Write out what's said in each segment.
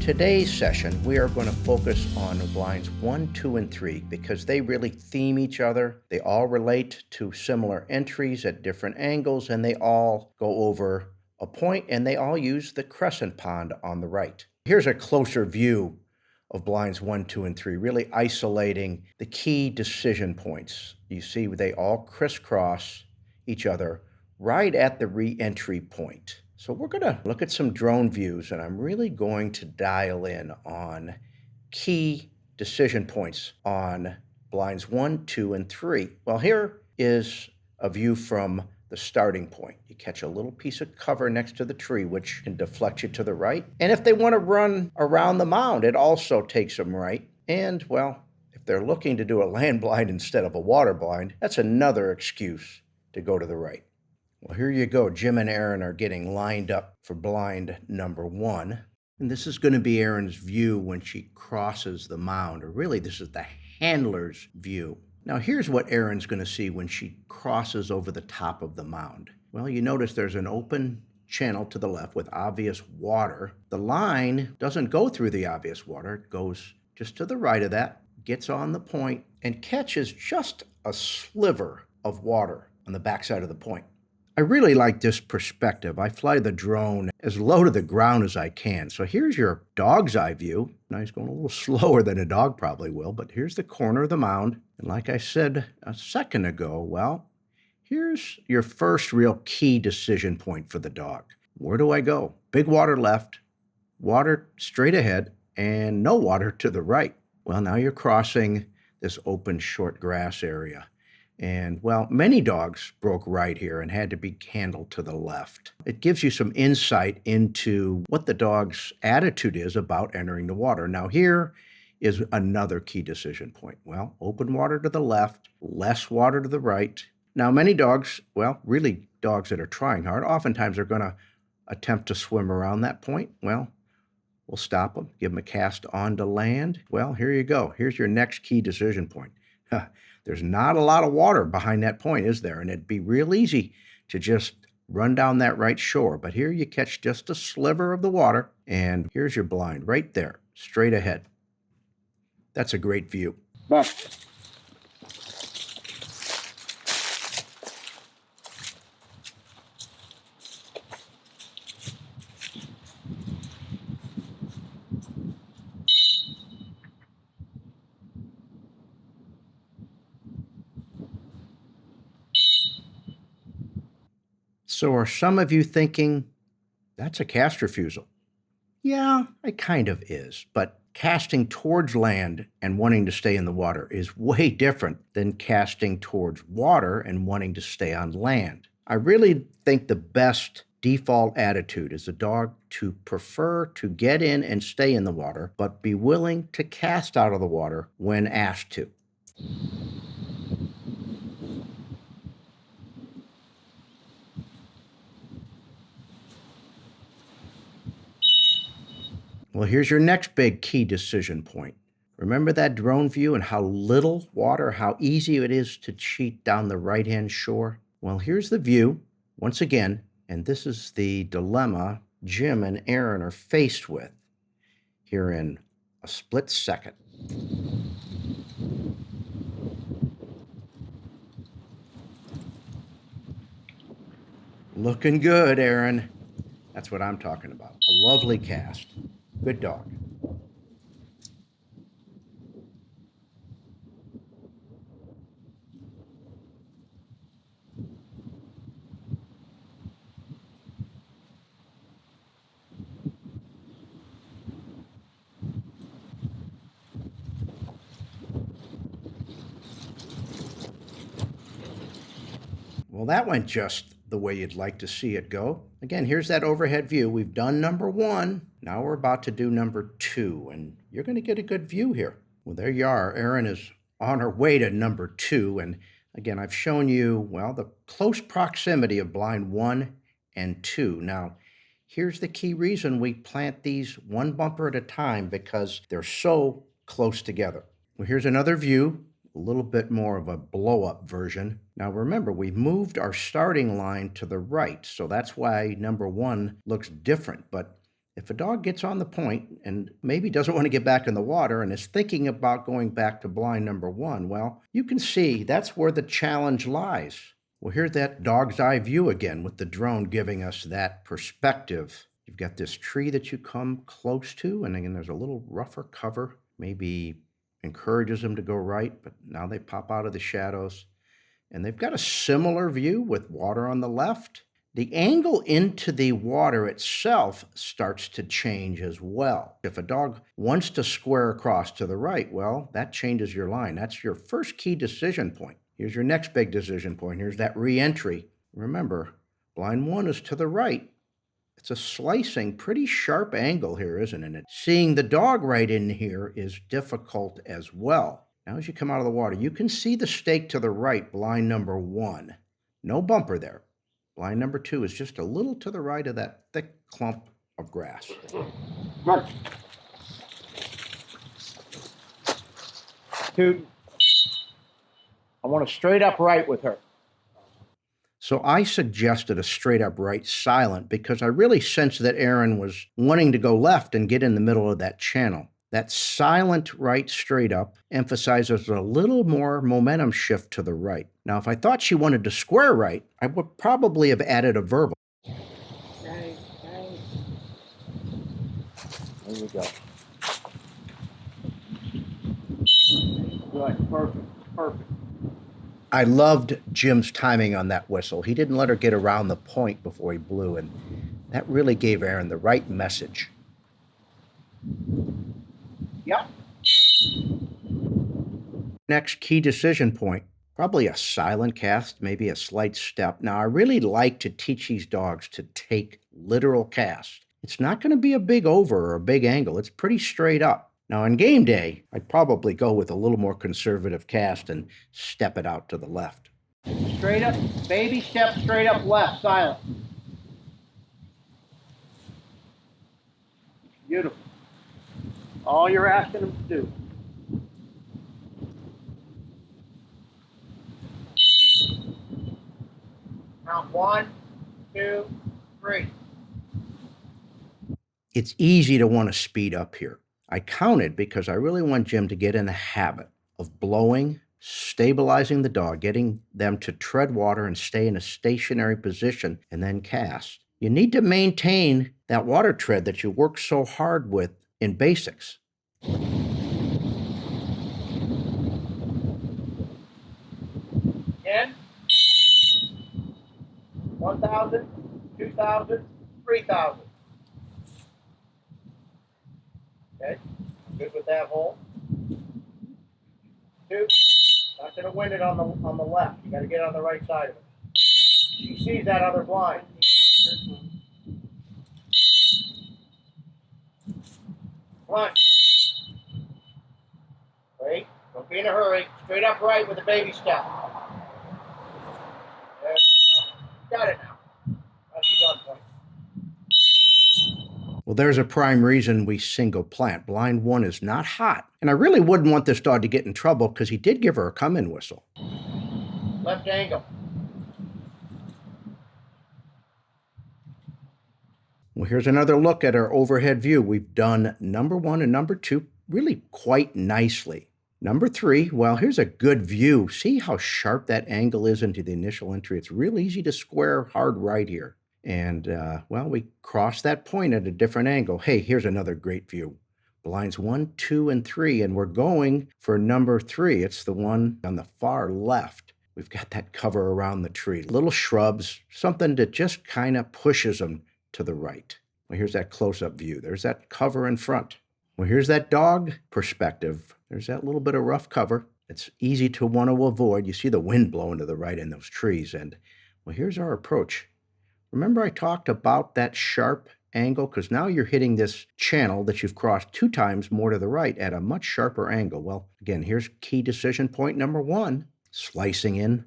Today's session, we are going to focus on blinds 1, 2, and 3 because they really theme each other. They all relate to similar entries at different angles, and they all go over a point, and they all use the crescent pond on the right. Here's a closer view of blinds 1, 2, and 3, really isolating the key decision points. You see they all crisscross each other right at the re-entry point. So we're going to look at some drone views, and I'm really going to dial in on key decision points on blinds 1, 2, and 3. Well, here is a view from the starting point. You catch a little piece of cover next to the tree, which can deflect you to the right. And if they want to run around the mound, it also takes them right. And, well, if they're looking to do a land blind instead of a water blind, that's another excuse to go to the right. Well, here you go. Jim and Erin are getting lined up for blind number 1. And this is going to be Erin's view when she crosses the mound, or really this is the handler's view. Now here's what Erin's going to see when she crosses over the top of the mound. Well, you notice there's an open channel to the left with obvious water. The line doesn't go through the obvious water. It goes just to the right of that, gets on the point, and catches just a sliver of water on the backside of the point. I really like this perspective. I fly the drone as low to the ground as I can. So here's your dog's eye view. Now he's going a little slower than a dog probably will, but here's the corner of the mound. And like I said a second ago, well, here's your first real key decision point for the dog. Where do I go? Big water left, water straight ahead, and no water to the right. Well, now you're crossing this open short grass area. And, well, many dogs broke right here and had to be handled to the left. It gives you some insight into what the dog's attitude is about entering the water. Now, here is another key decision point. Well, open water to the left, less water to the right. Now, many dogs, well, really dogs that are trying hard, oftentimes are going to attempt to swim around that point. Well, we'll stop them, give them a cast onto land. Well, here you go. Here's your next key decision point. There's not a lot of water behind that point, is there? And it'd be real easy to just run down that right shore. But here you catch just a sliver of the water, and here's your blind right there, straight ahead. That's a great view. So are some of you thinking, that's a cast refusal? Yeah, it kind of is, but casting towards land and wanting to stay in the water is way different than casting towards water and wanting to stay on land. I really think the best default attitude is the dog to prefer to get in and stay in the water, but be willing to cast out of the water when asked to. Well, here's your next big key decision point. Remember that drone view and how little water, how easy it is to cheat down the right-hand shore? Well, here's the view, once again, and this is the dilemma Jim and Erin are faced with here in a split second. Looking good, Erin. That's what I'm talking about. A lovely cast. Good dog. Well, that went just the way you'd like to see it go. Again, here's that overhead view. We've done number 1. Now we're about to do number 2, and you're going to get a good view here. Well, there you are. Erin is on her way to number 2, and again, I've shown you, well, the close proximity of blind 1 and 2. Now, here's the key reason we plant these one bumper at a time, because they're so close together. Well, here's another view, a little bit more of a blow-up version. Now remember, we've moved our starting line to the right, so that's why number 1 looks different. But If a dog gets on the point and maybe doesn't want to get back in the water and is thinking about going back to blind number one, well, you can see that's where the challenge lies. Well, here's that dog's eye view again with the drone giving us that perspective. You've got this tree that you come close to, and again, there's a little rougher cover, maybe encourages them to go right, but now they pop out of the shadows. And they've got a similar view with water on the left. The angle into the water itself starts to change as well. If a dog wants to square across to the right, well, that changes your line. That's your first key decision point. Here's your next big decision point. Here's that re-entry. Remember, blind one is to the right. It's a slicing, pretty sharp angle here, isn't it? Seeing the dog right in here is difficult as well. Now, as you come out of the water, you can see the stake to the right, blind number one. No bumper there. Blind number two is just a little to the right of that thick clump of grass. Run. Two. I want a straight up right with her. So I suggested a straight up right silent because I really sensed that Erin was wanting to go left and get in the middle of that channel. That silent right straight up emphasizes a little more momentum shift to the right. Now, if I thought she wanted to square right, I would probably have added a verbal. Right. There we go. Good. Perfect. I loved Jim's timing on that whistle. He didn't let her get around the point before he blew, and that really gave Erin the right message. Yep. Next key decision point, probably a silent cast, maybe a slight step. Now, I really like to teach these dogs to take literal casts. It's not going to be a big over or a big angle. It's pretty straight up. Now, on game day, I'd probably go with a little more conservative cast and step it out to the left. Straight up, baby step, straight up left, silent. Beautiful. All you're asking them to do. Count 1, 2, 3. It's easy to want to speed up here. I counted because I really want Jim to get in the habit of blowing, stabilizing the dog, getting them to tread water and stay in a stationary position and then cast. You need to maintain that water tread that you work so hard with in basics. 10, 1,000, 2,000, 3,000. Okay, good with that hole. 2, not going to win it on the left. You got to get on the right side of it. She sees that other blind. Come on. Wait, don't be in a hurry. Straight up right with a baby step. There you go. Got it now. Now she's on point. Well, there's a prime reason we single plant. Blind one is not hot. And I really wouldn't want this dog to get in trouble because he did give her a come-in whistle. Left angle. Well, here's another look at our overhead view. We've done number one and number two really quite nicely. Number three, well, here's a good view. See how sharp that angle is into the initial entry. It's real easy to square hard right here. And, well, we crossed that point at a different angle. Hey, here's another great view. Blinds 1, 2, and 3, and we're going for number 3. It's the one on the far left. We've got that cover around the tree. Little shrubs, something that just kind of pushes them to the right. Well, here's that close-up view. There's that cover in front. Well, here's that dog perspective. There's that little bit of rough cover. It's easy to want to avoid. You see the wind blowing to the right in those trees. And, well, here's our approach. Remember I talked about that sharp angle? Because now you're hitting this channel that you've crossed 2 times more to the right at a much sharper angle. Well, again, here's key decision point number 1. Slicing in,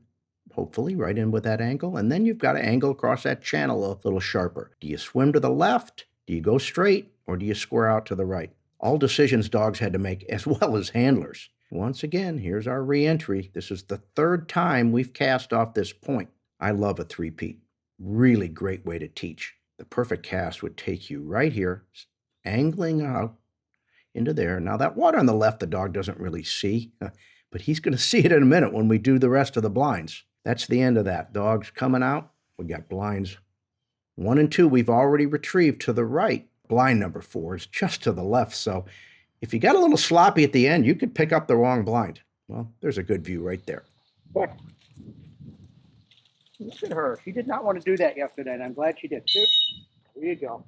hopefully, right in with that angle. And then you've got to angle across that channel a little sharper. Do you swim to the left? Do you go straight? Or do you square out to the right? All decisions dogs had to make, as well as handlers. Once again, here's our re-entry. This is the 3rd time we've cast off this point. I love a 3-peat. Really great way to teach. The perfect cast would take you right here, angling out into there. Now, that water on the left, the dog doesn't really see, but he's going to see it in a minute when we do the rest of the blinds. That's the end of that. Dog's coming out. We got blinds 1 and 2 we've already retrieved to the right. Blind number 4 is just to the left. So if you got a little sloppy at the end, you could pick up the wrong blind. Well, there's a good view right there. Look at her. She did not want to do that yesterday, and I'm glad she did. There you go.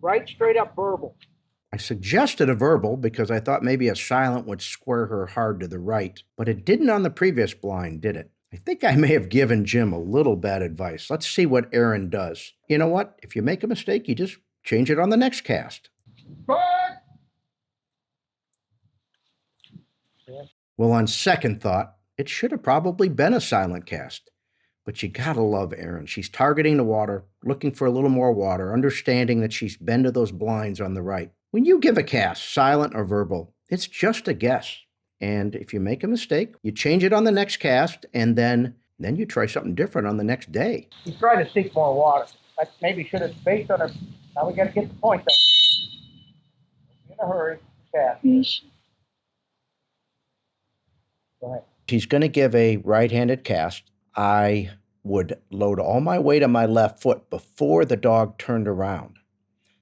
Right straight up verbal. I suggested a verbal because I thought maybe a silent would square her hard to the right, but it didn't on the previous blind, did it? I think I may have given Jim a little bad advice. Let's see what Erin does. You know what? If you make a mistake, you just change it on the next cast. Well, on second thought, it should have probably been a silent cast. But you gotta love Erin. She's targeting the water, looking for a little more water, understanding that she's been to those blinds on the right. When you give a cast, silent or verbal, it's just a guess. And if you make a mistake, you change it on the next cast, and then you try something different on the next day. He's trying to seek more water. I maybe should have spaced on her. Now we got to get the point, though. In a hurry. Cast. Go ahead. She's going to give a right-handed cast. I would load all my weight on my left foot before the dog turned around,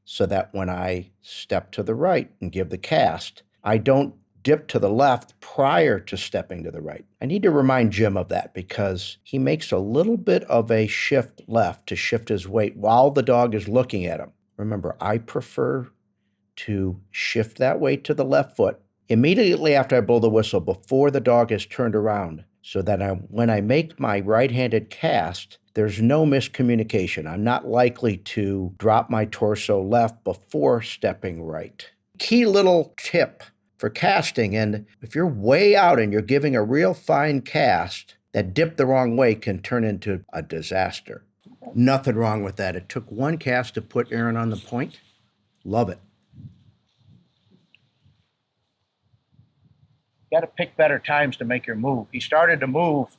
so that when I step to the right and give the cast, I don't dip to the left prior to stepping to the right. I need to remind Jim of that because he makes a little bit of a shift left to shift his weight while the dog is looking at him. Remember, I prefer to shift that weight to the left foot immediately after I blow the whistle before the dog has turned around, so that when I make my right-handed cast, there's no miscommunication. I'm not likely to drop my torso left before stepping right. Key little tip for casting, and if you're way out and you're giving a real fine cast, that dip the wrong way can turn into a disaster. Nothing wrong with that. It took one cast to put Erin on the point. Love it. You got to pick better times to make your move. He started to move.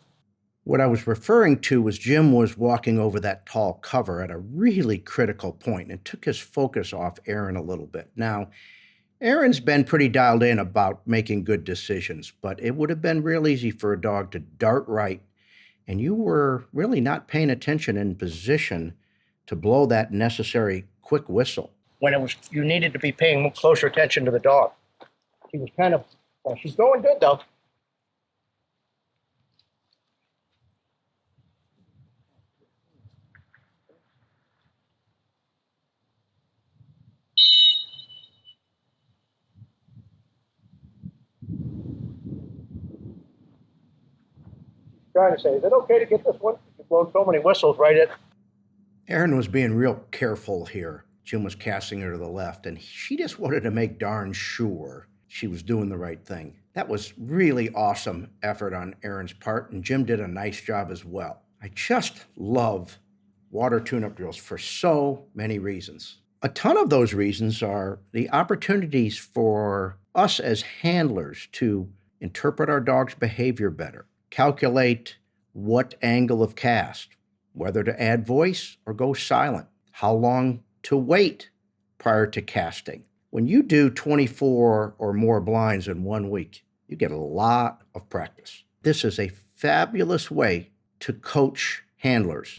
What I was referring to was Jim was walking over that tall cover at a really critical point and took his focus off Erin a little bit. Now, Erin's been pretty dialed in about making good decisions, but it would have been real easy for a dog to dart right, and you were really not paying attention in position to blow that necessary quick whistle. When you needed to be paying closer attention to the dog. She was kind of, she's going good though. Trying to say, is it okay to get this one? You blow so many whistles right at. Erin was being real careful here. Jim was casting her to the left, and she just wanted to make darn sure she was doing the right thing. That was really awesome effort on Erin's part, and Jim did a nice job as well. I just love water tune-up drills for so many reasons. A ton of those reasons are the opportunities for us as handlers to interpret our dog's behavior better, calculate what angle of cast, whether to add voice or go silent, how long to wait prior to casting. When you do 24 or more blinds in 1 week, you get a lot of practice. This is a fabulous way to coach handlers.